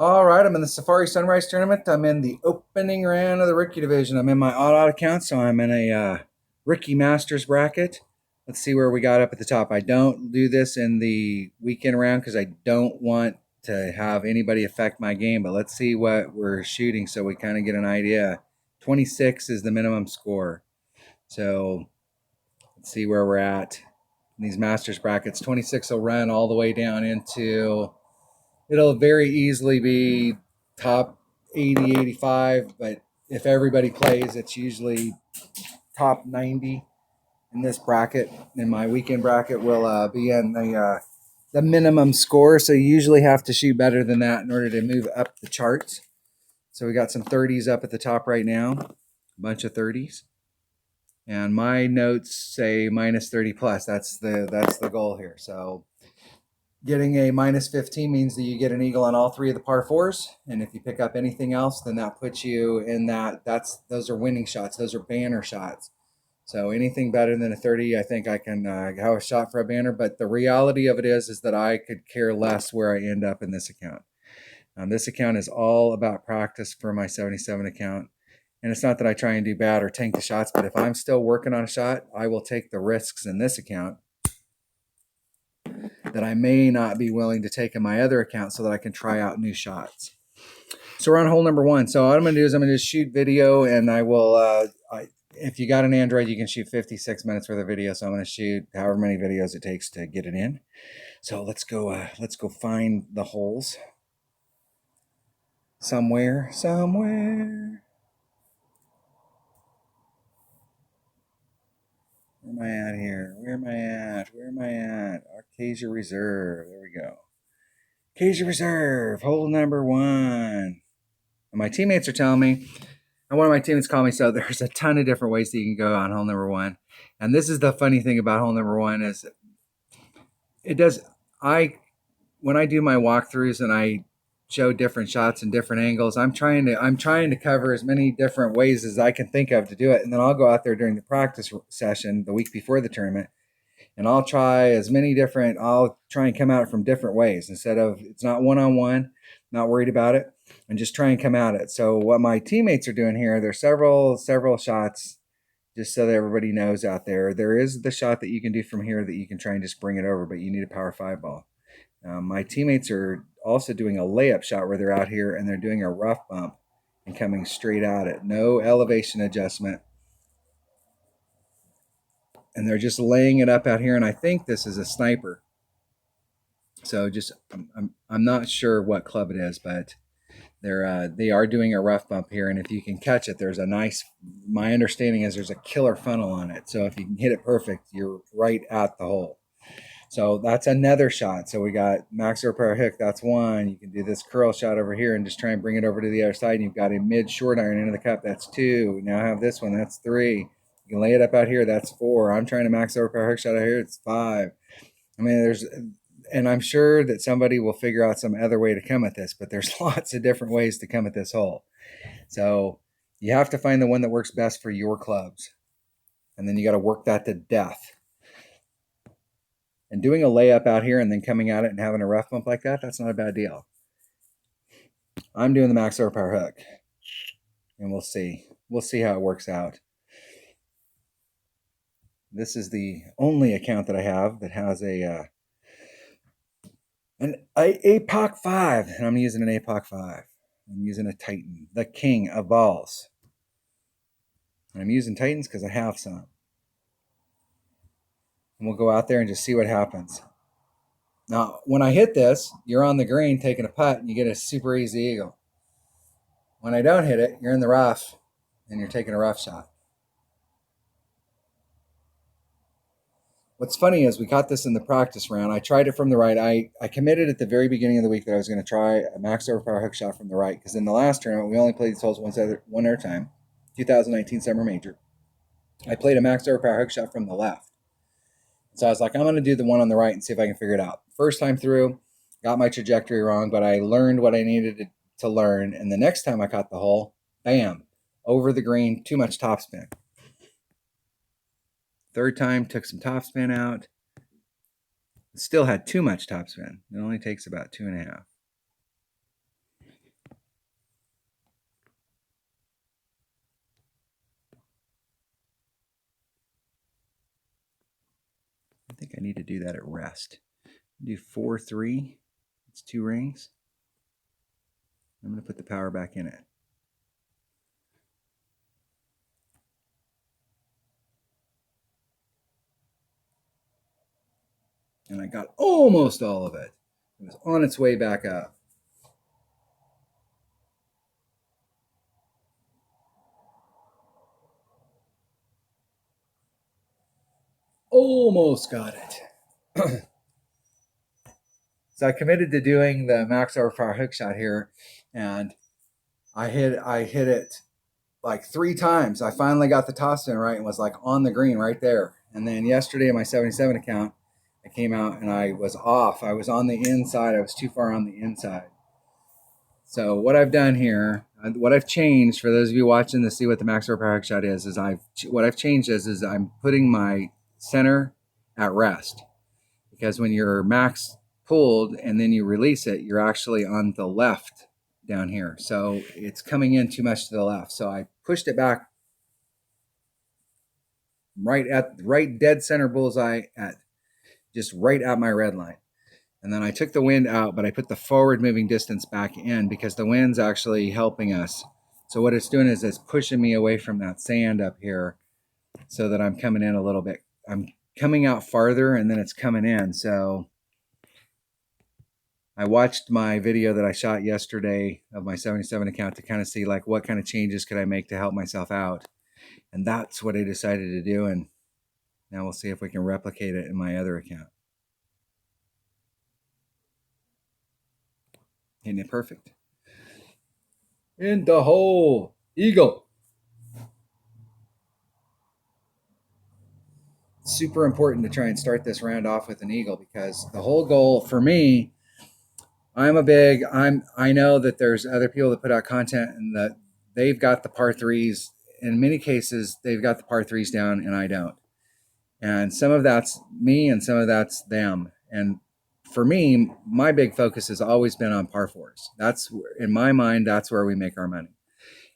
All right, I'm in the Safari Sunrise Tournament. I'm in the opening round of the rookie division. I'm in my odd account, so I'm in a rookie masters bracket. Let's see where we got up at the top. I don't do this in the weekend round because I don't want to have anybody affect my game, but let's see what we're shooting so we kind of get an idea. 26 is the minimum score. So let's see where we're at in these masters brackets. 26 will run all the way down into, it'll very easily be top 80, 85, but if everybody plays, it's usually top 90 in this bracket. In my weekend bracket will be in the minimum score, so you usually have to shoot better than that in order to move up the charts. So we got some 30s up at the top right now, a bunch of 30s. And my notes say minus 30 plus. That's the goal here. So getting a minus 15 means that you get an eagle on all three of the par fours, and if you pick up anything else, then that puts you in that. Those are winning shots. Those are banner shots. So anything better than a 30, I think I can have a shot for a banner. But the reality of it is that I could care less where I end up in this account. This account is all about practice for my 77 account. And it's not that I try and do bad or tank the shots, but if I'm still working on a shot, I will take the risks in this account that I may not be willing to take in my other account so that I can try out new shots. So we're on hole number one. So what I'm going to do is I'm going to just shoot video, and I will, if you got an Android, you can shoot 56 minutes worth of video. So I'm going to shoot however many videos it takes to get it in. So let's go find the holes somewhere. Where am I at here? Where am I at? Arcasia Reserve. There we go. Arcasia Reserve, hole number one. And my teammates are telling me, and one of my teammates called me, so there's a ton of different ways that you can go on hole number one. And this is the funny thing about hole number one is when I do my walkthroughs and I show different shots and different angles, I'm trying to cover as many different ways as I can think of to do it. And then I'll go out there during the practice session the week before the tournament, and I'll try and come at it from different ways instead of, it's not one-on-one, not worried about it, and just try and come at it. So what my teammates are doing here, there's several shots, just so that everybody knows out there. There is the shot that you can do from here that you can try and just bring it over, but you need a power 5 ball. My teammates are also doing a layup shot where they're out here and they're doing a rough bump and coming straight at it. No elevation adjustment. And they're just laying it up out here, and I think this is a sniper. So just I'm not sure what club it is, but they are doing a rough bump here, and if you can catch it, there's a nice. My understanding is there's a killer funnel on it, so if you can hit it perfect, you're right at the hole. So that's another shot. So we got max power hook. That's one. You can do this curl shot over here and just try and bring it over to the other side. And you've got a mid short iron into the cup. That's two. Now I have this one. That's three. You can lay it up out here. That's four. I'm trying to max power hook shot out here. It's five. I mean, and I'm sure that somebody will figure out some other way to come at this, but there's lots of different ways to come at this hole. So you have to find the one that works best for your clubs. And then you got to work that to death. And doing a layup out here and then coming at it and having a rough bump like that, that's not a bad deal. I'm doing the max power hook. And we'll see. We'll see how it works out. This is the only account that I have that has an APOC 5. And I'm using an APOC 5. I'm using a Titan, the king of balls. And I'm using Titans because I have some. And we'll go out there and just see what happens. Now, when I hit this, you're on the green taking a putt and you get a super easy eagle. When I don't hit it, you're in the rough and you're taking a rough shot. What's funny is we got this in the practice round. I tried it from the right. I committed at the very beginning of the week that I was going to try a max power hook shot from the right, because in the last tournament, we only played these holes one at a time, 2019 Summer Major. I played a max power hook shot from the left. So I was like, I'm going to do the one on the right and see if I can figure it out. First time through, got my trajectory wrong, but I learned what I needed to learn. And the next time I caught the hole, bam, over the green, too much topspin. Third time, took some topspin out. Still had too much topspin. It only takes about 2.5. I need to do that at rest. Do 4-3. It's 2 rings. I'm going to put the power back in it. And I got almost all of it. It was on its way back up. Almost got it. So I committed to doing the max overpower hook shot here, and I hit it like 3 times. I finally got the toss in right and was like on the green right there. And then yesterday in my 77 account, I came out and I was off. I was on the inside. I was too far on the inside. So what I've done here, what I've changed for those of you watching to see what the max overpower hook shot is what I've changed is I'm putting my center at rest, because when you're max pulled and then you release it, you're actually on the left down here. So it's coming in too much to the left. So I pushed it back right dead center bullseye at just right at my red line. And then I took the wind out, but I put the forward moving distance back in because the wind's actually helping us. So what it's doing is it's pushing me away from that sand up here so that I'm coming in a little bit. I'm coming out farther and then it's coming in. So I watched my video that I shot yesterday of my 77 account to kind of see like what kind of changes could I make to help myself out. And that's what I decided to do. And now we'll see if we can replicate it in my other account. Isn't it perfect? In the hole. Eagle. It's super important to try and start this round off with an eagle, because the whole goal for me, I know that there's other people that put out content and that they've got the par threes. In many cases, they've got the par threes down and I don't. And some of that's me and some of that's them. And for me, my big focus has always been on par fours. That's, in my mind, that's where we make our money.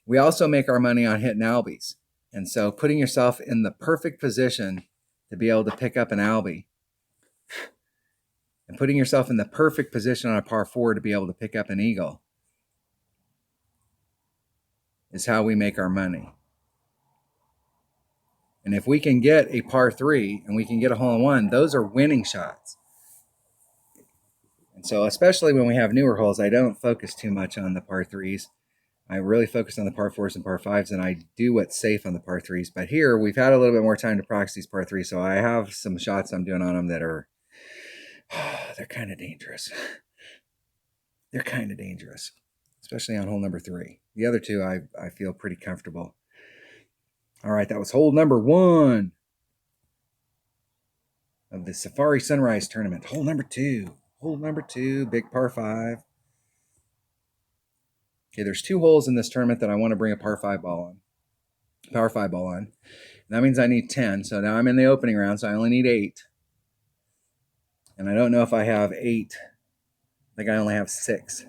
We also make our money on hitting albies. And so putting yourself in the perfect position to be able to pick up an albie, and putting yourself in the perfect position on a par 4 to be able to pick up an eagle, is how we make our money. And if we can get a par 3 and we can get a hole-in-one, those are winning shots. And so especially when we have newer holes, I don't focus too much on the par 3s. I really focus on the par 4s and par 5s, and I do what's safe on the par 3s. But here, we've had a little bit more time to practice these par 3s, so I have some shots I'm doing on them that are, they're kind of dangerous. They're kind of dangerous, especially on hole number 3. The other 2, I feel pretty comfortable. All right, that was hole number 1 of the Safari Sunrise Tournament. Hole number 2, big par 5. Okay, there's 2 holes in this tournament that I want to bring a par 5 ball on. And that means I need 10. So now I'm in the opening round, so I only need 8. And I don't know if I have 8. I think I only have 6.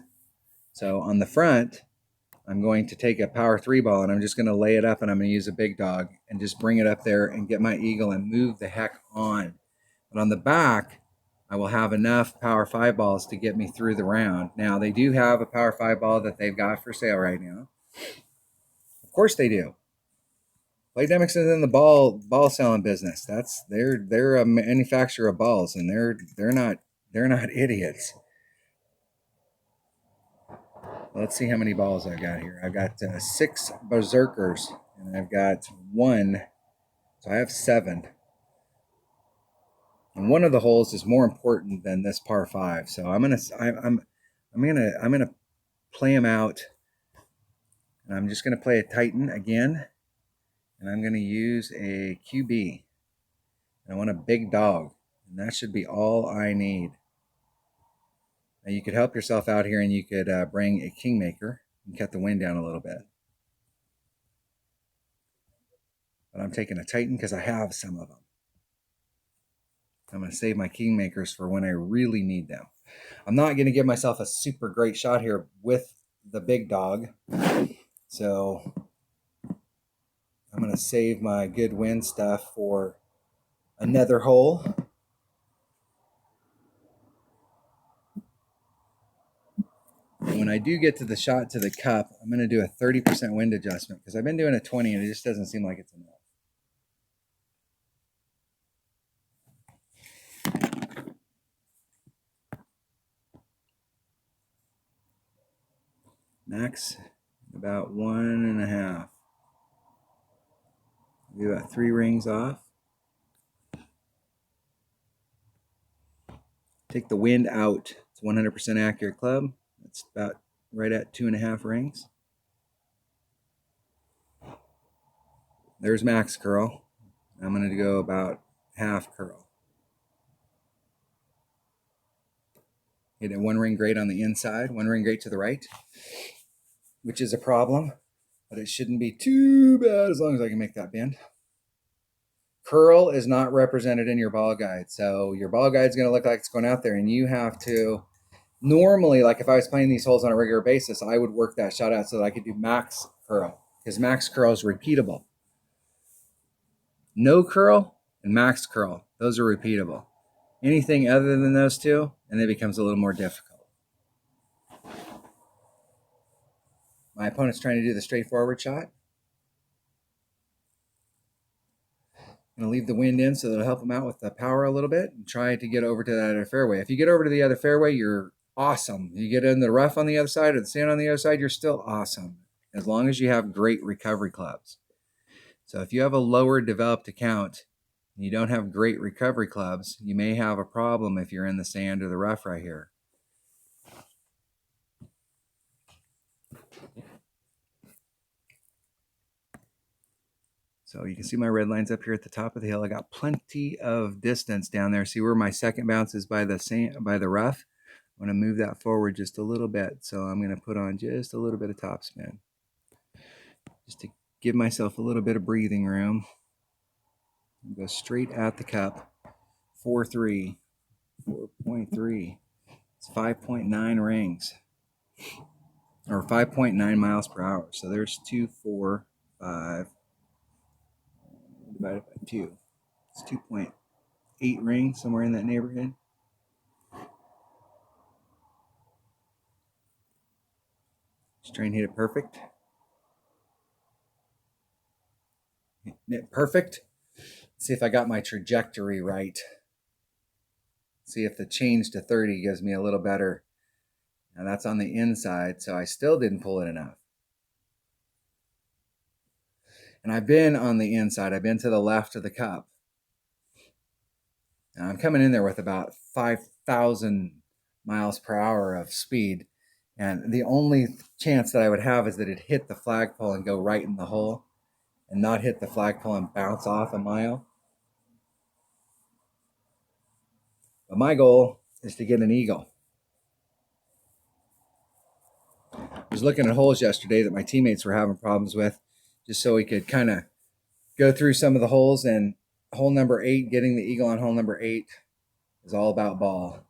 So on the front, I'm going to take a power 3 ball and I'm just going to lay it up, and I'm going to use a big dog and just bring it up there and get my eagle and move the heck on. But on the back, I will have enough power 5 balls to get me through the round. Now, they do have a power 5 ball that they've got for sale right now. Of course they do. Playdemics is in the ball selling business. They're a manufacturer of balls, and they're not idiots. Let's see how many balls I got here. I've got 6 berserkers, and I've got 1, so I have 7. And one of the holes is more important than this par 5. So I'm gonna play them out, and I'm just gonna play a Titan again, and I'm gonna use a QB. And I want a big dog, and that should be all I need. Now you could help yourself out here, and you could bring a Kingmaker and cut the wind down a little bit. But I'm taking a Titan because I have some of them. I'm going to save my Kingmakers for when I really need them. I'm not going to give myself a super great shot here with the big dog. So I'm going to save my good wind stuff for another hole. when I do get to the shot to the cup, I'm going to do a 30% wind adjustment because I've been doing a 20 and it just doesn't seem like it's enough. Max, about 1.5. Do about 3 rings off. Take the wind out. It's 100% accurate club. That's about right at 2.5 rings. There's max curl. I'm going to go about half curl. Hit a 1 ring grate on the inside, 1 ring grate to the right, which is a problem, but it shouldn't be too bad as long as I can make that bend. Curl is not represented in your ball guide, so your ball guide is going to look like it's going out there, and you have to, normally, like if I was playing these holes on a regular basis, I would work that shot out so that I could do max curl, because max curl is repeatable. No curl and max curl, those are repeatable. Anything other than those two, and it becomes a little more difficult. My opponent's trying to do the straightforward shot. I'm going to leave the wind in so that'll help him out with the power a little bit and try to get over to that other fairway. If you get over to the other fairway, you're awesome. You get in the rough on the other side or the sand on the other side, you're still awesome, as long as you have great recovery clubs. So if you have a lower developed account and you don't have great recovery clubs, you may have a problem if you're in the sand or the rough right here. So you can see my red lines up here at the top of the hill. I got plenty of distance down there. See where my second bounce is by the sand, by the rough? I'm going to move that forward just a little bit. So I'm going to put on just a little bit of topspin, just to give myself a little bit of breathing room. Go straight at the cup. 4.3, 4.3. It's 5.9 rings, or 5.9 miles per hour. So there's 2, 4, 5 divided by 2. It's 2.8 rings, somewhere in that neighborhood. Just try and hit it perfect. Hit it perfect. Let's see if I got my trajectory right. See if the change to 30 gives me a little better. Now that's on the inside, so I still didn't pull it enough. And I've been on the inside. I've been to the left of the cup. And I'm coming in there with about 5,000 miles per hour of speed. And the only chance that I would have is that it hit the flagpole and go right in the hole and not hit the flagpole and bounce off a mile. But my goal is to get an eagle. I was looking at holes yesterday that my teammates were having problems with, just so we could kind of go through some of the holes. And hole number 8, getting the eagle on hole number 8 is all about ball.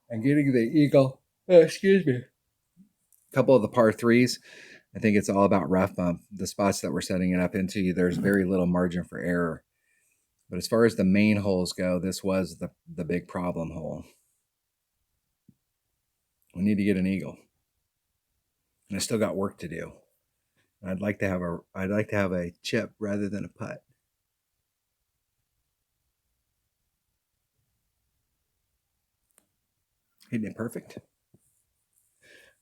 And getting the eagle, excuse me, a couple of the par 3s, I think it's all about rough bump. The spots that we're setting it up into, there's very little margin for error. But as far as the main holes go, this was the big problem hole. We need to get an eagle. And I still got work to do. I'd like to have a chip rather than a putt. Hitting it perfect.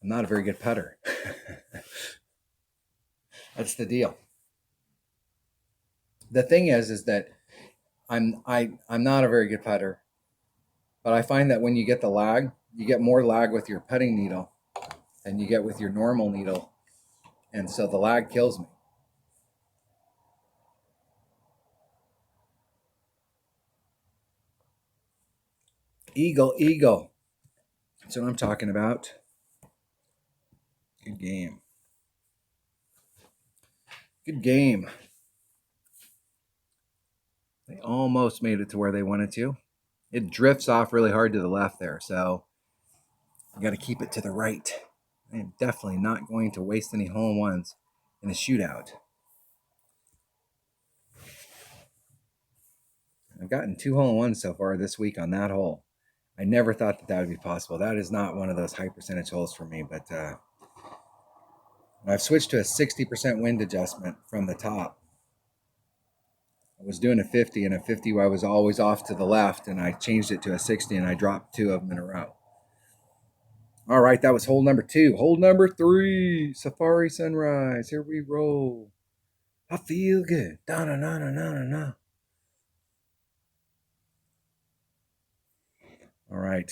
I'm not a very good putter. That's the deal. The thing is that I'm not a very good putter, but I find that when you get the lag, you get more lag with your putting needle than you get with your normal needle, and so the lag kills me. Eagle, eagle. That's what I'm talking about. Good game. Good game. They almost made it to where they wanted to. It drifts off really hard to the left there, so I got to keep it to the right. I am definitely not going to waste any hole-in-ones in a shootout. I've gotten 2 hole-in-ones so far this week on that hole. I never thought that that would be possible. That is not one of those high percentage holes for me, but I've switched to a 60% wind adjustment from the top. I was doing a 50, and a 50 I was always off to the left, and I changed it to a 60, and I dropped 2 of them in a row. All right, that was hole number 2. Hole number 3, Safari Sunrise. Here we roll. I feel good. Da-na-na-na-na-na. All right,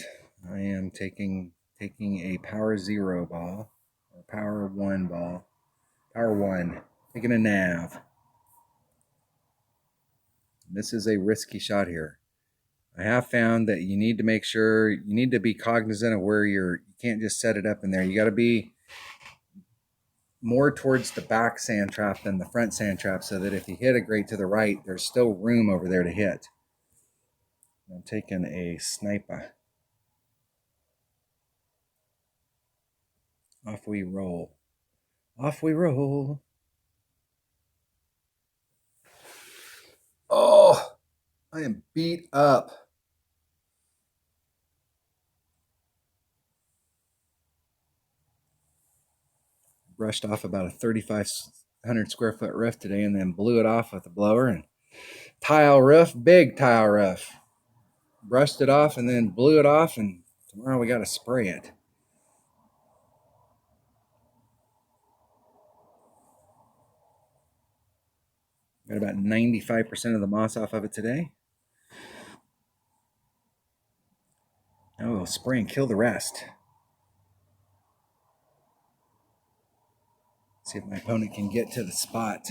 I am taking a power 0 ball, or power 1 ball. Power 1, taking a nav. This is a risky shot here. I have found that you need to make sure, you need to be cognizant of where you can't just set it up in there. You got to be more towards the back sand trap than the front sand trap, so that if you hit a grate to the right, there's still room over there to hit. I'm taking a sniper. Off we roll. Off we roll. Oh, I am beat up. Brushed off about a 3,500 square foot roof today, and then blew it off with a blower. And tile roof, big tile roof. Brushed it off and then blew it off, and tomorrow we got to spray it. Got about 95% of the moss off of it today. Now we'll spray and kill the rest. See if my opponent can get to the spot.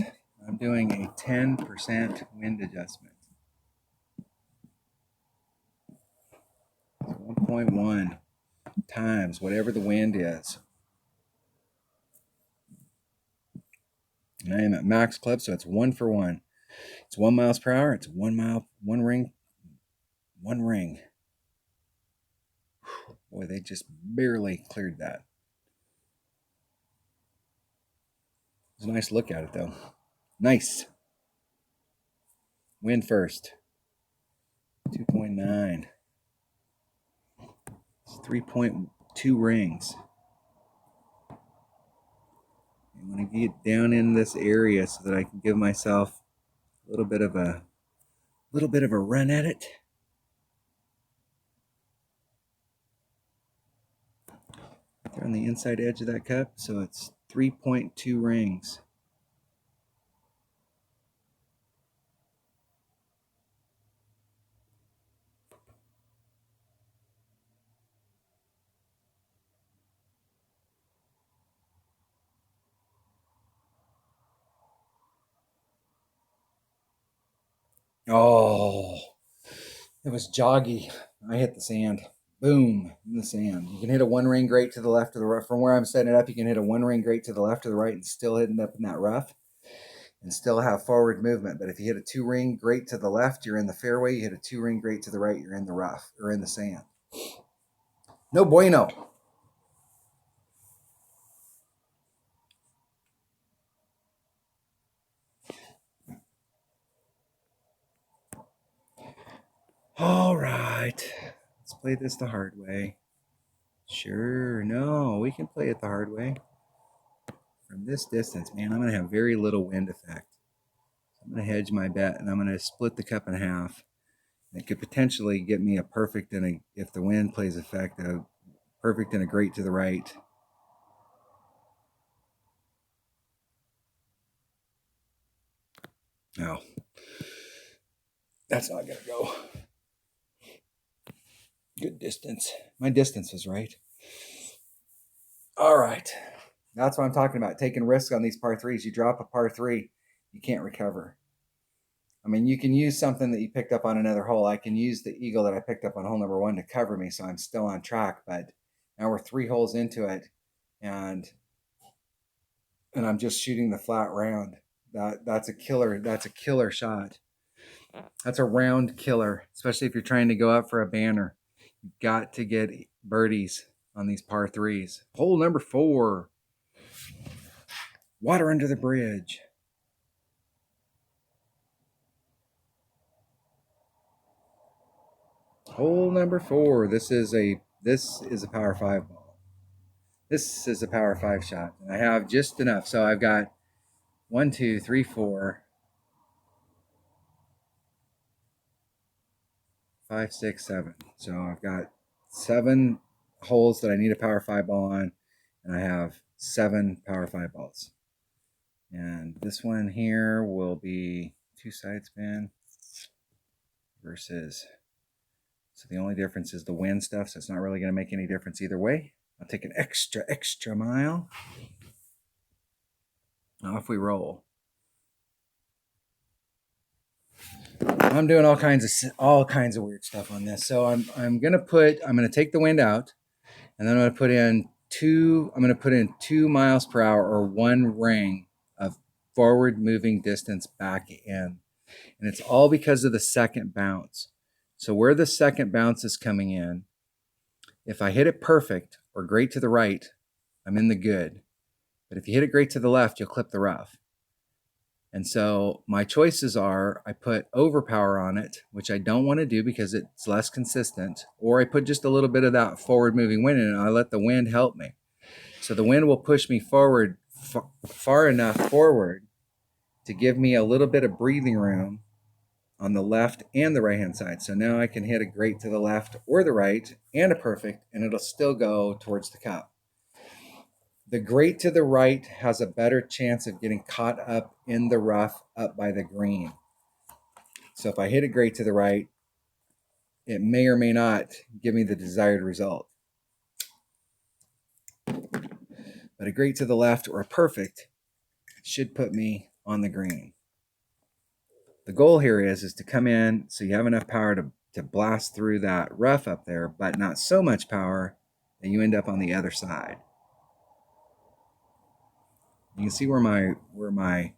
I'm doing a 10% wind adjustment. 1.1 times whatever the wind is. And I am at max club, so it's 1 for 1. It's 1 miles per hour. It's 1 mile, 1 ring, 1 ring. Boy, they just barely cleared that. It's a nice look at it, though. Nice. Wind first. 2.9. It's 3.2 rings. I want to get down in this area so that I can give myself a little bit of a run at it. They're on the inside edge of that cup, so it's 3.2 rings. Oh, it was joggy. I hit the sand. Boom, in the sand. You can hit a 1 ring grate to the left of the rough. From where I'm setting it up, you can hit a 1 ring grate to the left or the right and still hit it up in that rough and still have forward movement. But if you hit a 2 ring grate to the left, you're in the fairway. You hit a 2 ring grate to the right, you're in the rough or in the sand. No bueno. All right, let's play this the hard way. Sure, no, we can play it the hard way. From this distance, man, I'm going to have very little wind effect. I'm going to hedge my bet, and I'm going to split the cup in half. It could potentially get me a perfect, and if the wind plays effect, a perfect and a grate to the right. No, that's not going to go. Good distance. My distance was right. All right. That's what I'm talking about. Taking risks on these par threes. You drop a par 3, you can't recover. I mean, you can use something that you picked up on another hole. I can use the eagle that I picked up on hole number 1 to cover me, so I'm still on track. But now we're 3 holes into it, and I'm just shooting the flat round. That's a killer. That's a killer shot. That's a round killer, especially if you're trying to go up for a banner. You've got to get birdies on these par 3s. Hole number 4. Water under the bridge. Hole number 4. This is a power 5 ball. This is a power 5 shot. And I have just enough. So I've got 1, 2, 3, 4, 5, 6, 7. So I've got 7 holes that I need a power 5 ball on, and I have 7 power 5 balls. And this one here will be 2 side spin versus, so the only difference is the wind stuff, so it's not really going to make any difference either way. I'll take an extra mile. Off we roll. I'm doing all kinds of weird stuff on this. So I'm gonna take the wind out, and then I'm gonna put in 2 miles per hour, or 1 ring of forward moving distance back in. And it's all because of the second bounce. So where the second bounce is coming in, if I hit it perfect or great to the right, I'm in the good. But if you hit it great to the left, you'll clip the rough. And so my choices are, I put overpower on it, which I don't want to do because it's less consistent, or I put just a little bit of that forward moving wind in and I let the wind help me. So the wind will push me forward far enough forward to give me a little bit of breathing room on the left and the right hand side. So now I can hit a great to the left or the right and a perfect, and it'll still go towards the cup. The great to the right has a better chance of getting caught up in the rough up by the green. So if I hit a great to the right, it may or may not give me the desired result. But a great to the left or a perfect should put me on the green. The goal here is to come in so you have enough power to blast through that rough up there, but not so much power that you end up on the other side. You can see where my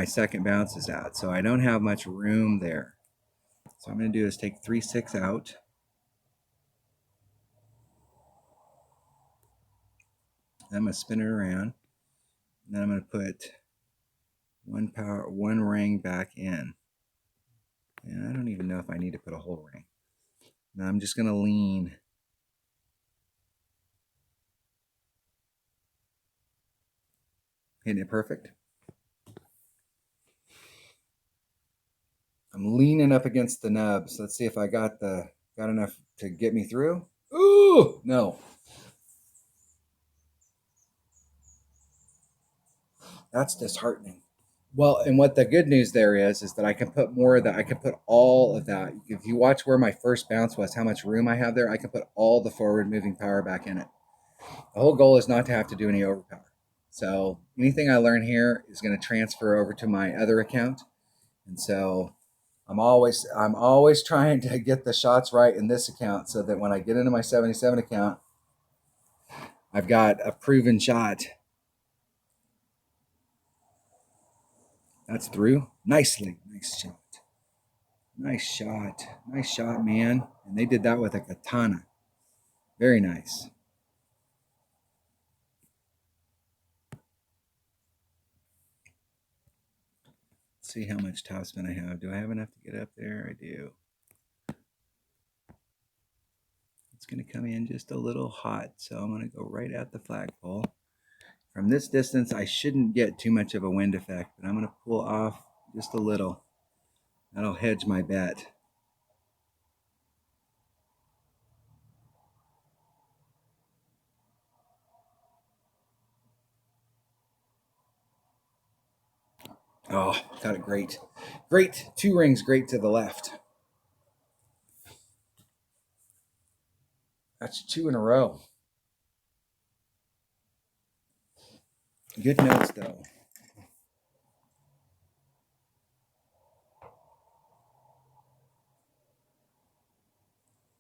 second bounce is at. So I don't have much room there. So what I'm going to do is take 3, 6 out. I'm going to spin it around. And then I'm going to put 1 ring back in. And I don't even know if I need to put a whole ring. Now I'm just going to lean. Hitting it perfect. I'm leaning up against the nubs. Let's see if I got enough to get me through. Ooh, no. That's disheartening. Well, and what the good news there is that I can put more of that. I can put all of that. If you watch where my first bounce was, how much room I have there, I can put all the forward moving power back in it. The whole goal is not to have to do any overpower. So anything I learn here is going to transfer over to my other account. And so I'm always trying to get the shots right in this account so that when I get into my 77 account, I've got a proven shot. That's through. Nicely. Nice shot. Nice shot. Nice shot, man. And they did that with a katana. Very nice. Let's see how much topspin I have. Do I have enough to get up there? I do. It's going to come in just a little hot, so I'm going to go right at the flagpole. From this distance, I shouldn't get too much of a wind effect, but I'm going to pull off just a little. That'll hedge my bet. Oh, got it great. Great. 2 rings great to the left. That's 2 in a row. Good notes, though.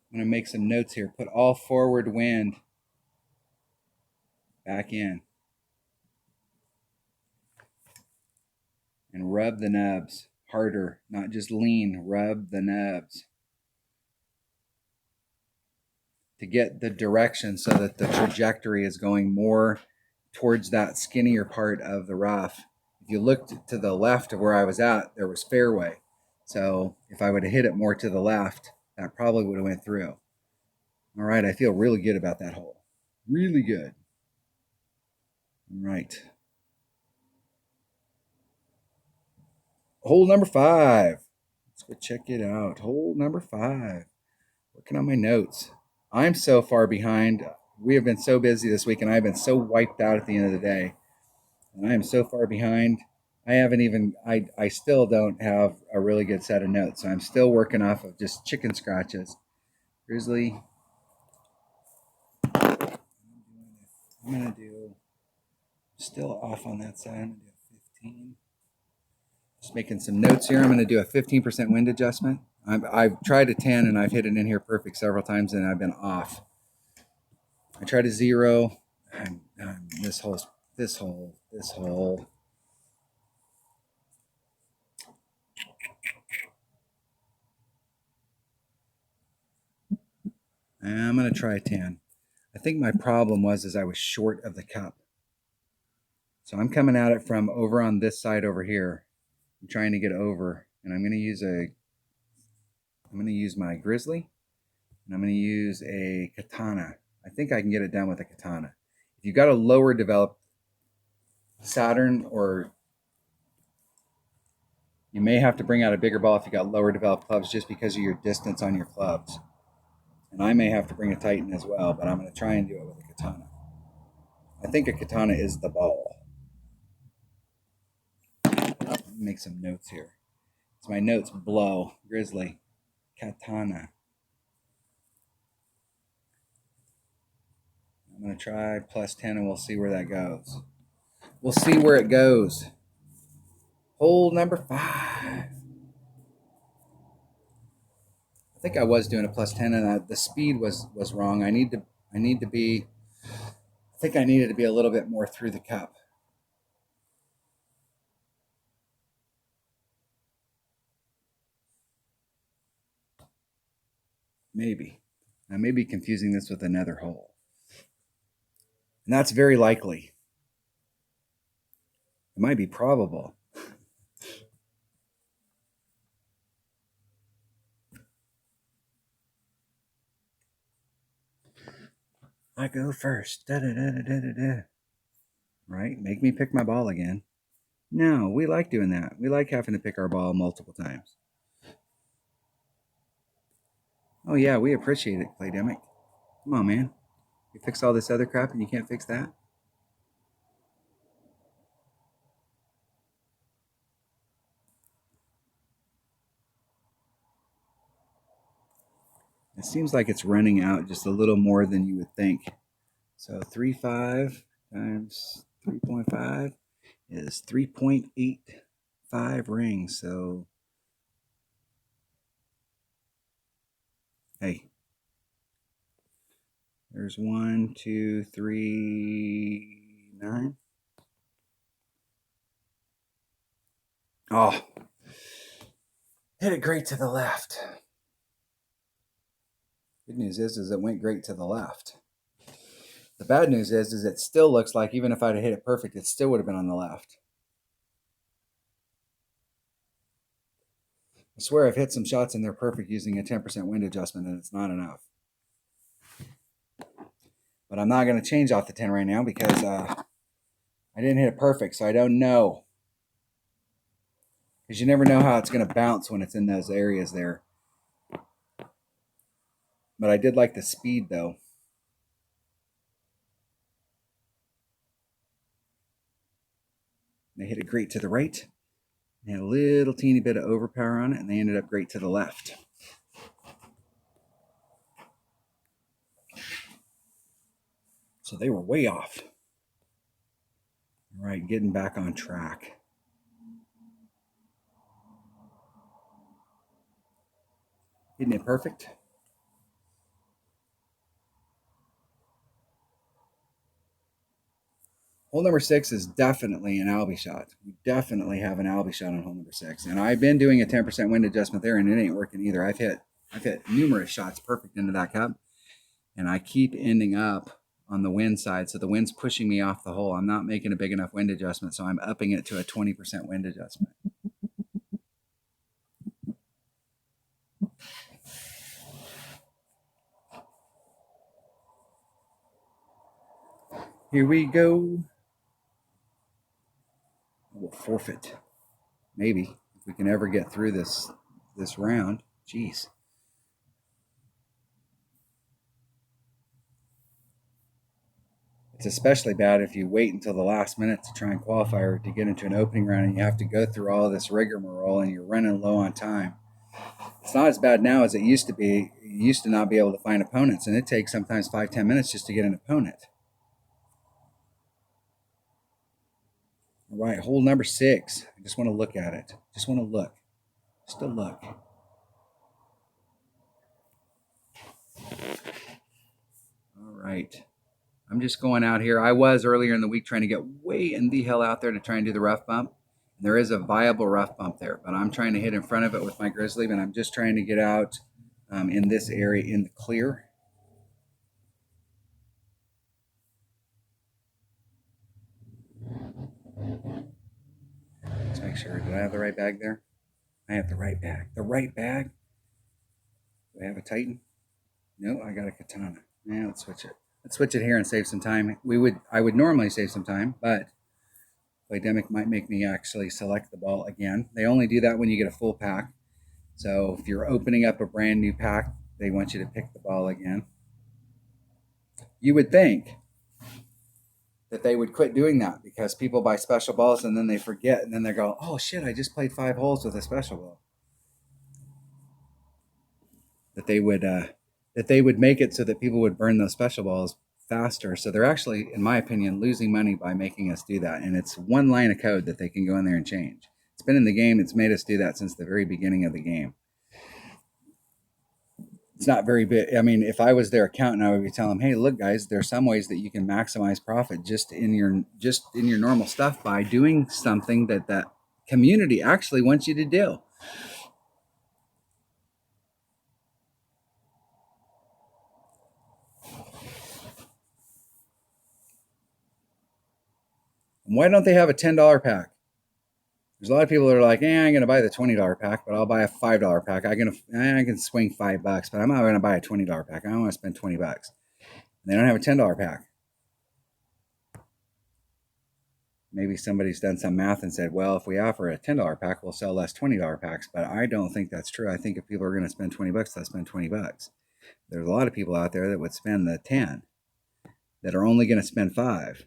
I'm going to make some notes here. Put all forward wind back in. And rub the nubs harder, not just lean. Rub the nubs to get the direction so that the trajectory is going more towards that skinnier part of the rough. If you looked to the left of where I was at, there was fairway. So if I would have hit it more to the left, that probably would have went through. All right, I feel really good about that hole. Really good. All right. Hole number 5. Let's go check it out. Hole number 5. Working on my notes. I'm so far behind. We have been so busy this week, and I've been so wiped out at the end of the day. And I am so far behind. I still don't have a really good set of notes. So I'm still working off of just chicken scratches. Grizzly. I'm going to do, still off on that side. I'm going to do 15. Just making some notes here. I'm going to do a 15% wind adjustment. I've tried a 10 and I've hit it in here perfect several times and I've been off. I tried a 0. This hole. And I'm going to try a 10. I think my problem was I was short of the cup. So I'm coming at it from over on this side over here. I'm trying to get over, and I'm going to use my Grizzly, and I'm going to use a Katana. I think I can get it done with a Katana. If you've got a lower developed Saturn, or you may have to bring out a bigger ball if you got lower developed clubs just because of your distance on your clubs. And I may have to bring a Titan as well, but I'm going to try and do it with a Katana. I think a Katana is the ball. Make some notes here. So my notes blow. Grizzly. Katana. I'm going to try plus 10 and we'll see where that goes. We'll see where it goes. Hole number 5. I think I was doing a plus 10 and the speed was wrong. I think I needed to be a little bit more through the cup. Maybe. I may be confusing this with another hole. And that's very likely. It might be probable. I go first. Da-da-da-da-da-da. Right? Make me pick my ball again. No, we like doing that. We like having to pick our ball multiple times. Oh yeah, we appreciate it, Playdemic. Come on, man. You fix all this other crap and you can't fix that? It seems like it's running out just a little more than you would think. So 3.5 times 3.5 is 3.85 rings. So, hey, there's 1, 2, 3, 9. Oh, hit it great to the left. Good news is it went great to the left. The bad news is it still looks like even if I'd have hit it perfect, it still would have been on the left. I swear I've hit some shots and they're perfect using a 10% wind adjustment and it's not enough. But I'm not going to change off the 10 right now because I didn't hit it perfect, so I don't know. Because you never know how it's going to bounce when it's in those areas there. But I did like the speed, though. They hit it great to the right. They had a little teeny bit of overpower on it, and they ended up great to the left. So they were way off. All right, getting back on track. Isn't it perfect? Hole number 6 is definitely an Albie shot. We definitely have an Albie shot on hole number 6. And I've been doing a 10% wind adjustment there, and it ain't working either. I've hit numerous shots perfect into that cup, and I keep ending up on the wind side. So the wind's pushing me off the hole. I'm not making a big enough wind adjustment, so I'm upping it to a 20% wind adjustment. Here we go. We'll forfeit. Maybe. If we can ever get through this round. Jeez. It's especially bad if you wait until the last minute to try and qualify or to get into an opening round and you have to go through all this rigmarole and you're running low on time. It's not as bad now as it used to be. You used to not be able to find opponents, and it takes sometimes 5-10 minutes just to get an opponent. All right, hole number 6. I just want to look at it. Just want to look. Just a look. All right. I'm just going out here. I was earlier in the week trying to get way in the hell out there to try and do the rough bump. There is a viable rough bump there, but I'm trying to hit in front of it with my Grizzly, and I'm just trying to get out in this area in the clear. Let's make sure. Did I have the right bag there? I have the right bag. The right bag? Do I have a Titan? No, I got a Katana. Yeah, let's switch it. Let's switch it here and save some time. I would normally save some time, but Playdemic might make me actually select the ball again. They only do that when you get a full pack. So if you're opening up a brand new pack, they want you to pick the ball again. You would think that they would quit doing that because people buy special balls and then they forget and then they go, oh shit, I just played 5 holes with a special ball. That they would make it so that people would burn those special balls faster. So they're actually, in my opinion, losing money by making us do that. And it's one line of code that they can go in there and change. It's been in the game. It's made us do that since the very beginning of the game. It's not very big. I mean, if I was their accountant, I would be telling them, hey, look, guys, there's some ways that you can maximize profit just in your normal stuff by doing something that community actually wants you to do. Why don't they have a $10 pack? There's a lot of people that are like, I'm going to buy the $20 pack, but I'll buy a $5 pack. I can swing $5, but I'm not going to buy a $20 pack. I don't want to spend $20. And they don't have a $10 pack. Maybe somebody's done some math and said, well, if we offer a $10 pack, we'll sell less $20 packs. But I don't think that's true. I think if people are going to spend $20, they'll spend $20. There's a lot of people out there that would spend the 10 that are only going to spend 5.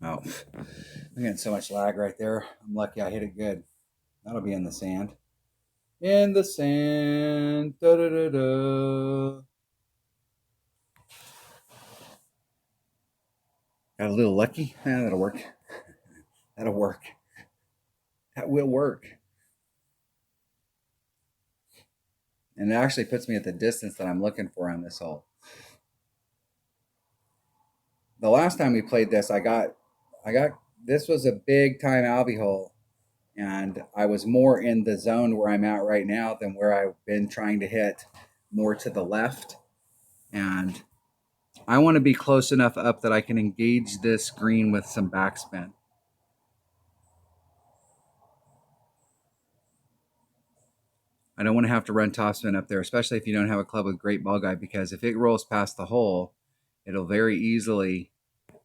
Oh, I'm getting so much lag right there. I'm lucky I hit it good. That'll be in the sand. In the sand. Da, da, da, da. Got a little lucky? Yeah, that'll work. That'll work. That will work. And it actually puts me at the distance that I'm looking for on this hole. The last time we played this, this was a big time Albie hole. And I was more in the zone where I'm at right now than where I've been trying to hit more to the left. And I want to be close enough up that I can engage this green with some backspin. I don't want to have to run topspin up there, especially if you don't have a club with great ball guide, because if it rolls past the hole, it'll very easily,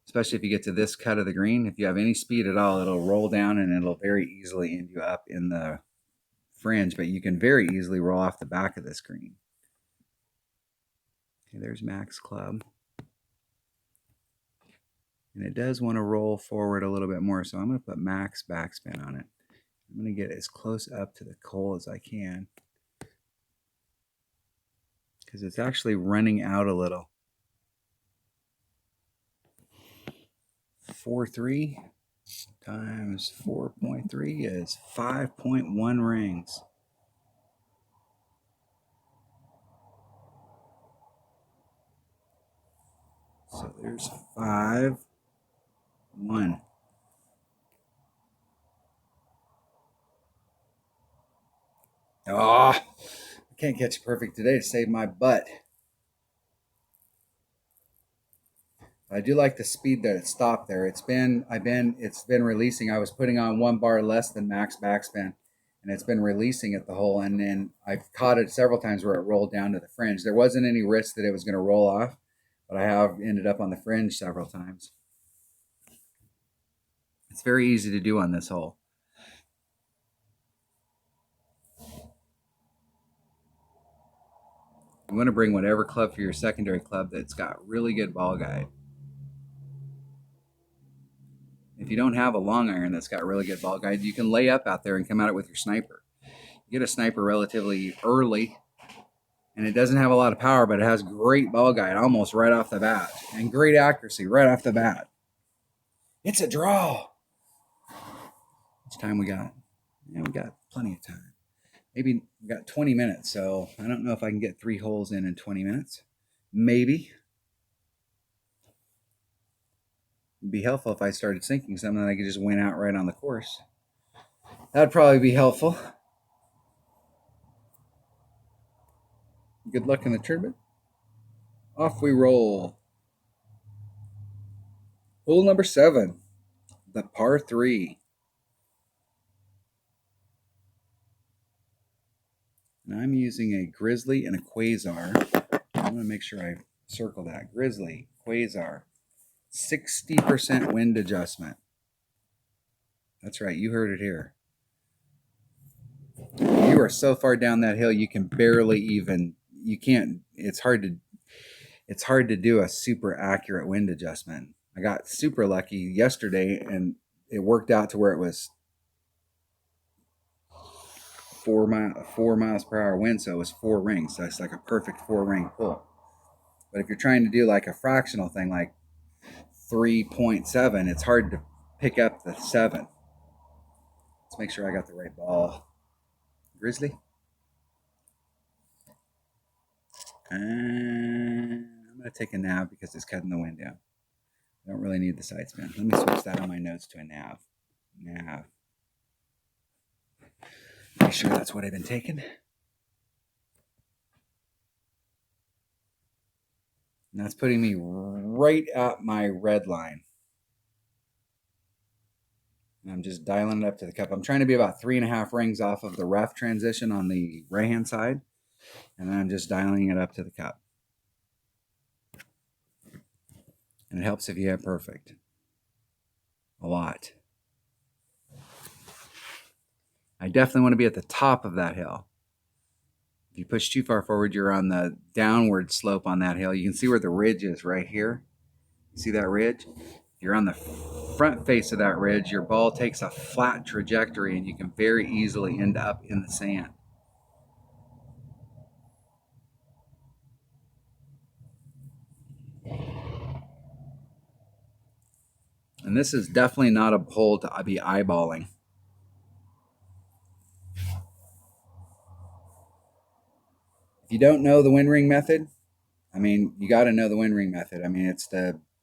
especially if you get to this cut of the green, if you have any speed at all, it'll roll down and it'll very easily end you up in the fringe, but you can very easily roll off the back of this green. Okay, there's Max Club. And it does want to roll forward a little bit more, so I'm going to put Max backspin on it. I'm going to get as close up to the hole as I can, because it's actually running out a little. 4.3 times 4.3 is 5.1 rings. So there's 5, 1. Oh, I can't catch it perfect today to save my butt. I do like the speed that it stopped there. It's been releasing. I was putting on one bar less than max backspin, and it's been releasing at the hole. And then I've caught it several times where it rolled down to the fringe. There wasn't any risk that it was going to roll off, but I have ended up on the fringe several times. It's very easy to do on this hole. You want to bring whatever club for your secondary club that's got really good ball guide. If you don't have a long iron that's got really good ball guide, you can lay up out there and come at it with your sniper. You get a sniper relatively early, and it doesn't have a lot of power, but it has great ball guide almost right off the bat and great accuracy right off the bat. It's a draw. How much time we got? Yeah, we got plenty of time. Maybe we got 20 minutes, so I don't know if I can get 3 holes in 20 minutes. Maybe. It'd be helpful if I started sinking something that I could just win out right on the course. That'd probably be helpful. Good luck in the tournament. Off we roll. Hole number 7, the par 3. And I'm using a Grizzly and a Quasar. I'm going to make sure I circle that. Grizzly, Quasar. 60% wind adjustment. That's right, you heard it here. You are so far down that hill you can barely even, you can't, it's hard to do a super accurate wind adjustment. I got super lucky yesterday and it worked out to where it was 4 miles per hour wind, so it was 4 rings. So it's like a perfect 4-ring pull. But if you're trying to do like a fractional thing like 3.7, it's hard to pick up the 7. Let's make sure I got the right ball. Grizzly. And I'm going to take a nav because it's cutting the wind down. I don't really need the side spin. Let me switch that on my notes to a nav. Nav. Make sure that's what I've been taking. And that's putting me right at my red line. And I'm just dialing it up to the cup. I'm trying to be about 3.5 rings off of the rough transition on the right-hand side. And then I'm just dialing it up to the cup. And it helps if you have perfect. A lot. I definitely want to be at the top of that hill. If you push too far forward, you're on the downward slope on that hill. You can see where the ridge is right here. See that ridge? If you're on the front face of that ridge, your ball takes a flat trajectory and you can very easily end up in the sand. And this is definitely not a hole to be eyeballing. If you don't know the wind ring method, I mean, you got to know the wind ring method. I mean,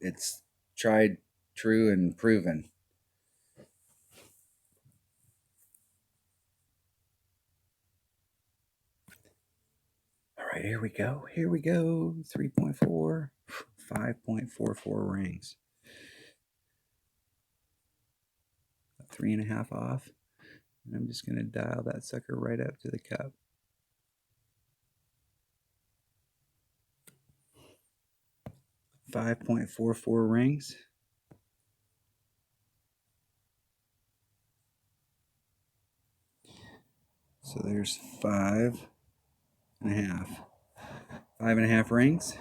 it's tried, true, and proven. All right, here we go. Here we go. 3.4, 5.44 rings. 3.5 off. And I'm just going to dial that sucker right up to the cup. .44 rings. So there's 5.5. 5.5 rings.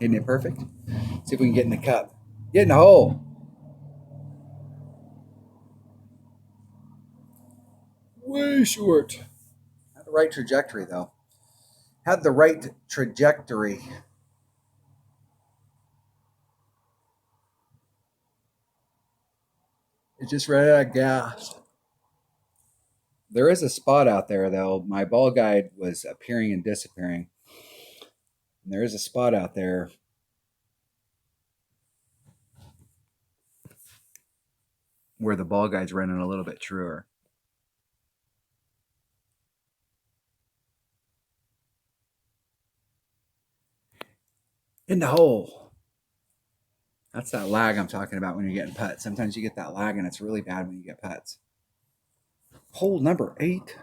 Isn't it perfect? See if we can get in the cup. Get in the hole. Way short. Had the right trajectory though. Had the right trajectory. It just ran out of gas. There is a spot out there though. My ball guide was appearing and disappearing. And there is a spot out there where the ball guide's running a little bit truer. In the hole. That's that lag I'm talking about when you're getting putts. Sometimes you get that lag and it's really bad when you get putts. Hole number 8.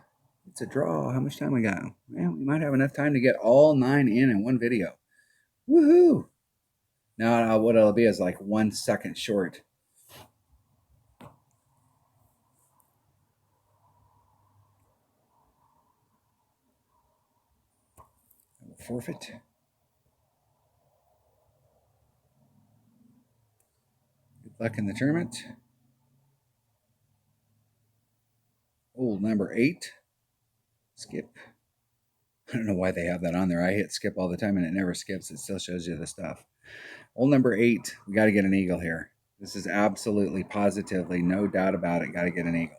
It's a draw. How much time we got? Well, we might have enough time to get all 9 in one video. Woohoo! Now what it'll be is like 1 second short. Forfeit. Good luck in the tournament. Hole number 8. Skip. I don't know why they have that on there. I hit skip all the time and it never skips. It still shows you the stuff. Hole number 8. We got to get an eagle here. This is absolutely, positively, no doubt about it. Got to get an eagle.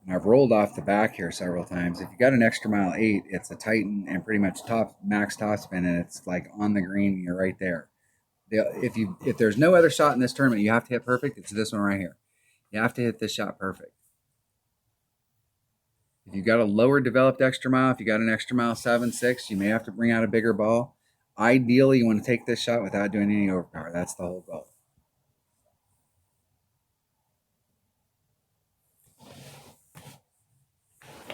And I've rolled off the back here several times. If you got an extra mile 8, it's a Titan and pretty much max topspin, and it's like on the green. And you're right there. If there's no other shot in this tournament you have to hit perfect, it's this one right here. You have to hit this shot perfect. If you got a lower developed extra mile, if you got an extra mile 7.6, you may have to bring out a bigger ball. Ideally, you want to take this shot without doing any overpower. That's the whole goal.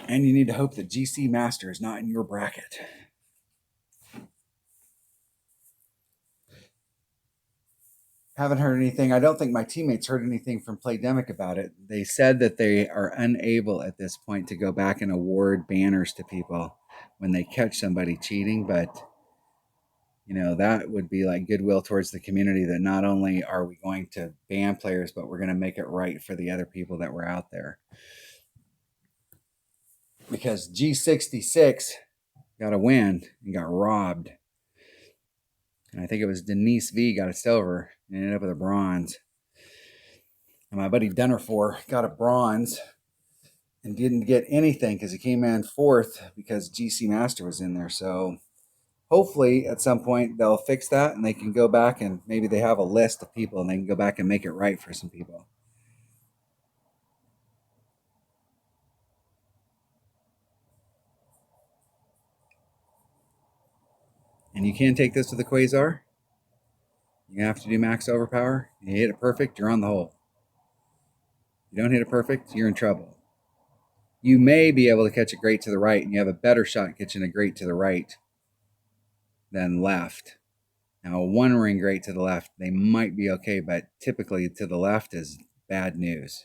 And you need to hope that GC Master is not in your bracket. Haven't heard anything. I don't think my teammates heard anything from Playdemic about it. They said that they are unable at this point to go back and award banners to people when they catch somebody cheating, but you know, that would be like goodwill towards the community, that not only are we going to ban players, but we're going to make it right for the other people that were out there. Because G66 got a win and got robbed. And I think it was Denise V got a silver and ended up with a bronze. And my buddy Dennerfor got a bronze and didn't get anything because he came in 4th because GC Master was in there. So hopefully at some point they'll fix that and they can go back and maybe they have a list of people and they can go back and make it right for some people. And you can't take this to the Quasar. You have to do max overpower. You hit it perfect, you're on the hole. You don't hit it perfect, you're in trouble. You may be able to catch a great to the right, and you have a better shot catching a great to the right than left. Now, a 1-ring great to the left, they might be okay, but typically to the left is bad news.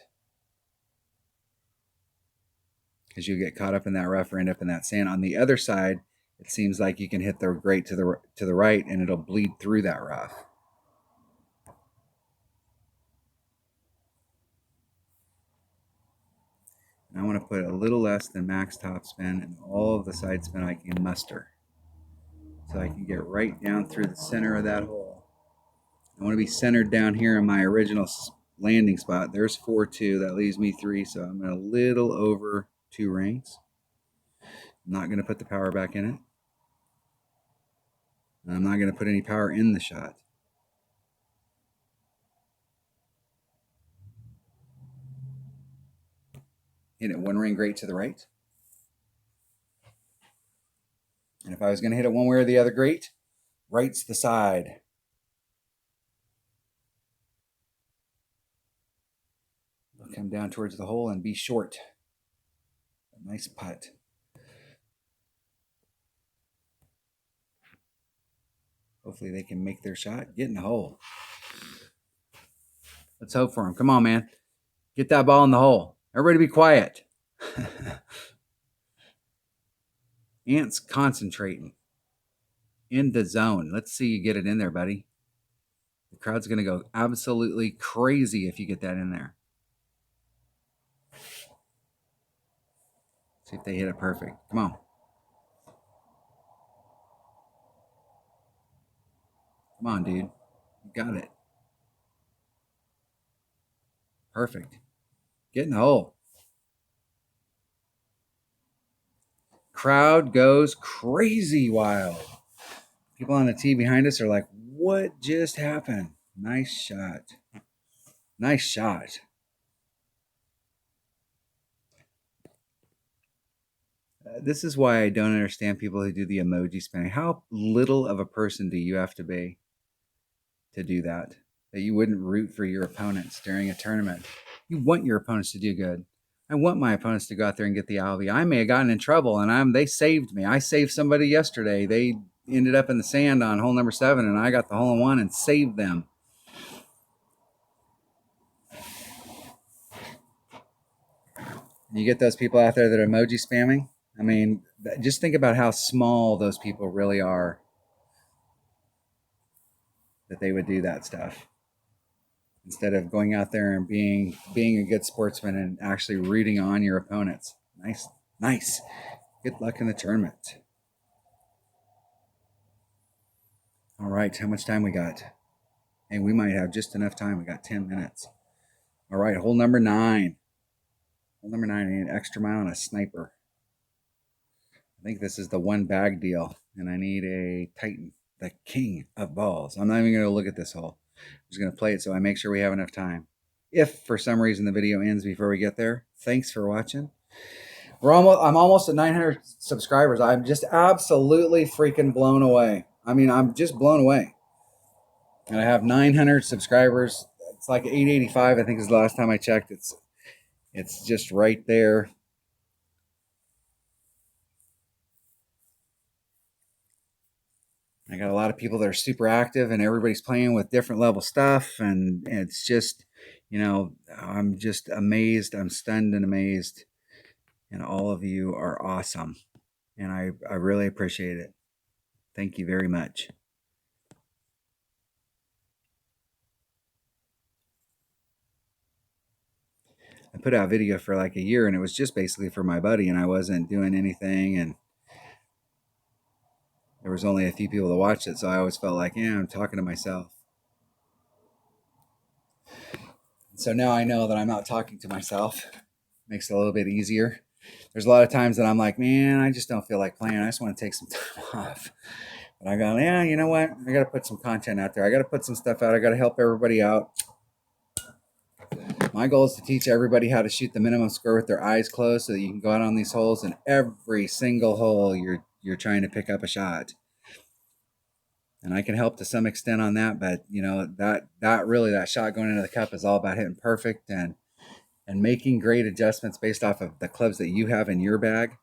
Because you get caught up in that rough or end up in that sand. On the other side, it seems like you can hit the great to the right, and it'll bleed through that rough. I want to put a little less than max topspin and all of the side spin I can muster. So I can get right down through the center of that hole. I want to be centered down here in my original landing spot. There's 4-2. That leaves me 3. So I'm a little over 2 rings. I'm not going to put the power back in it. And I'm not going to put any power in the shot. Hit it 1 ring great to the right. And if I was going to hit it one way or the other, great. Right's the side. I'll come down towards the hole and be short. A nice putt. Hopefully they can make their shot. Get in the hole. Let's hope for them. Come on, man. Get that ball in the hole. Everybody be quiet. Ant's concentrating. In the zone. Let's see you get it in there, buddy. The crowd's going to go absolutely crazy if you get that in there. See if they hit it perfect. Come on. Come on, dude. You got it. Perfect. Get in the hole. Crowd goes crazy wild. People on the tee behind us are like, what just happened? Nice shot. Nice shot. This is why I don't understand people who do the emoji spamming. How little of a person do you have to be to do that? That you wouldn't root for your opponents during a tournament. You want your opponents to do good. I want my opponents to go out there and get the LV. I may have gotten in trouble, and they saved me. I saved somebody yesterday. They ended up in the sand on hole number 7, and I got the hole in one and saved them. You get those people out there that are emoji spamming. I mean, just think about how small those people really are that they would do that stuff instead of going out there and being a good sportsman and actually rooting on your opponents. Nice. Good luck in the tournament. All right, how much time we got? And we might have just enough time. We got 10 minutes. All right, hole number 9. Hole number 9, I need an extra mile and a sniper. I think this is the 1 bag deal, and I need a Titan, the king of balls. I'm not even going to look at this hole. I'm just going to play it so I make sure we have enough time. If for some reason the video ends before we get there, thanks for watching. I'm almost at 900 subscribers. I'm just absolutely freaking blown away. I mean, I'm just blown away. And I have 900 subscribers. It's like 885, I think, is the last time I checked. It's just right there. I got a lot of people that are super active, and everybody's playing with different level stuff, and it's just, you know, I'm just amazed. I'm stunned and amazed, and all of you are awesome, and I really appreciate it. Thank you very much. I put out a video for like a year, and it was just basically for my buddy, and I wasn't doing anything, and there was only a few people to watch it, so I always felt like, yeah, I'm talking to myself. So now I know that I'm not talking to myself. Makes it a little bit easier. There's a lot of times that I'm like, man, I just don't feel like playing. I just want to take some time off. But I go, yeah, you know what? I got to put some content out there. I got to put some stuff out. I got to help everybody out. My goal is to teach everybody how to shoot the minimum score with their eyes closed so that you can go out on these holes, and every single hole you're trying to pick up a shot. And I can help to some extent on that, but you know, that shot going into the cup is all about hitting perfect and making great adjustments based off of the clubs that you have in your bag.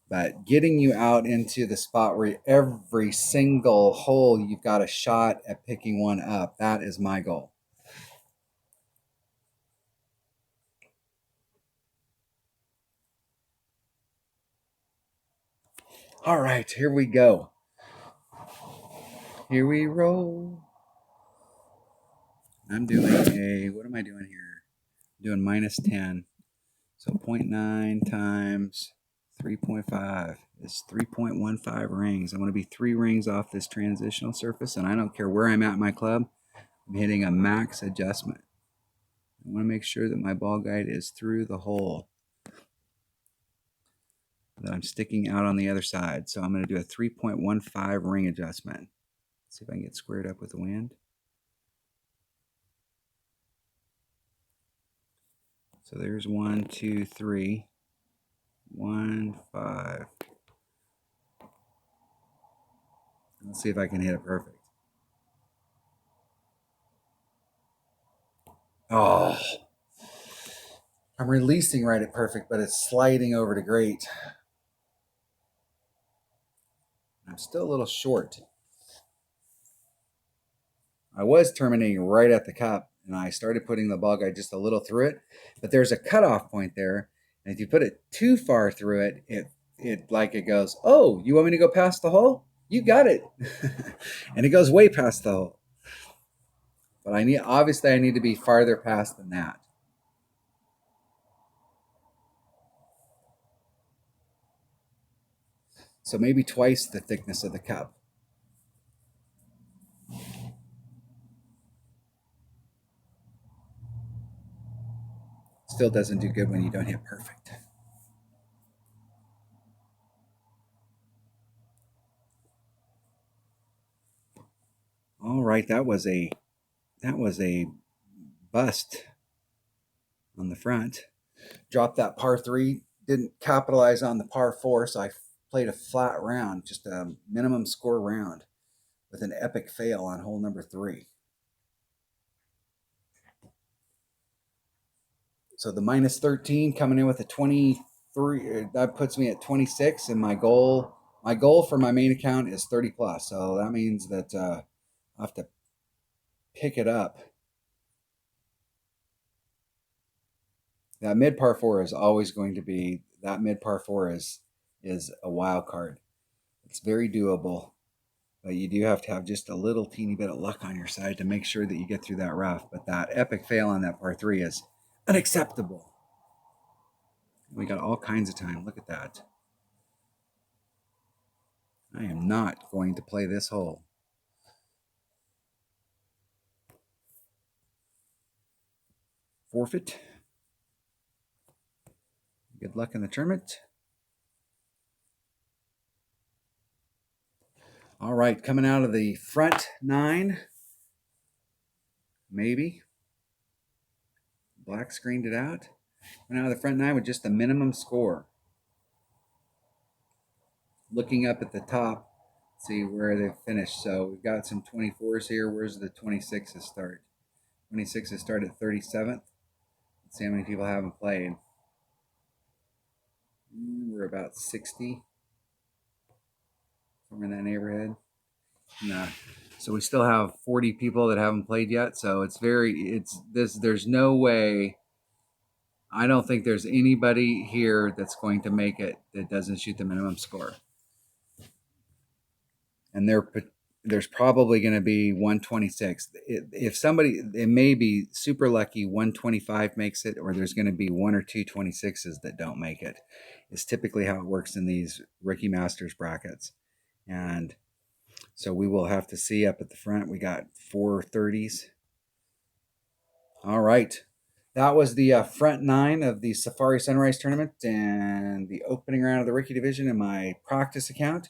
But getting you out into the spot where every single hole you've got a shot at picking one up, that is my goal. All right, here we go. Here we roll. I'm doing what am I doing here? I'm doing minus 10. So 0.9 times 3.5 is 3.15 rings. I want to be 3 rings off this transitional surface, and I don't care where I'm at in my club. I'm hitting a max adjustment. I want to make sure that my ball guide is through the hole, that I'm sticking out on the other side. So I'm going to do a 3.15 ring adjustment. Let's see if I can get squared up with the wind. So there's 1, 2, 3, 1, 5. Let's see if I can hit it perfect. Oh, I'm releasing right at perfect, but it's sliding over to great. I'm still a little short. I was terminating right at the cup, and I started putting the ball guide just a little through it, but there's a cutoff point there, and if you put it too far through it, it goes, oh, you want me to go past the hole? You got it. And it goes way past the hole. But obviously I need to be farther past than that. So maybe twice the thickness of the cup. Still doesn't do good when you don't hit perfect. All right, that was a bust on the front. Dropped that par 3 didn't capitalize on the par 4, so I played a flat round, just a minimum score round, with an epic fail on hole number 3. So the minus 13 coming in with a 23, that puts me at 26, and my goal for my main account is 30 plus. So that means that I have to pick it up. That mid par 4 is always going to be, that mid par 4 is a wild card. It's very doable, but you do have to have just a little teeny bit of luck on your side to make sure that you get through that rough. But that epic fail on that par 3 is unacceptable. We got all kinds of time. Look at that. I am not going to play this hole. Forfeit. Good luck in the tournament. All right, coming out of the front 9. Maybe. Black screened it out. Coming out of the front 9 with just the minimum score. Looking up at the top, see where they finished. So we've got some 24s here. Where's the 26s start? 26s start at 37th. Let's see how many people haven't played. We're about 60. Somewhere in that neighborhood. No. So we still have 40 people that haven't played yet. So there's no way. I don't think there's anybody here that's going to make it that doesn't shoot the minimum score. And there's probably going to be 126. If somebody, it may be super lucky 125 makes it, or there's going to be 1 or 2 26s that don't make it. It's typically how it works in these Ricky Masters brackets. And so we will have to see up at the front. We got 4 30s. All right. That was the front 9 of the Safari Sunrise tournament and the opening round of the Ricky division in my practice account.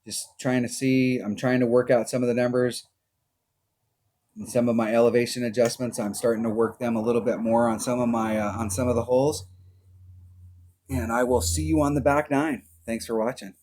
Just trying to see, I'm trying to work out some of the numbers and some of my elevation adjustments. I'm starting to work them a little bit more on some of my on some of the holes. And I will see you on the back 9. Thanks for watching.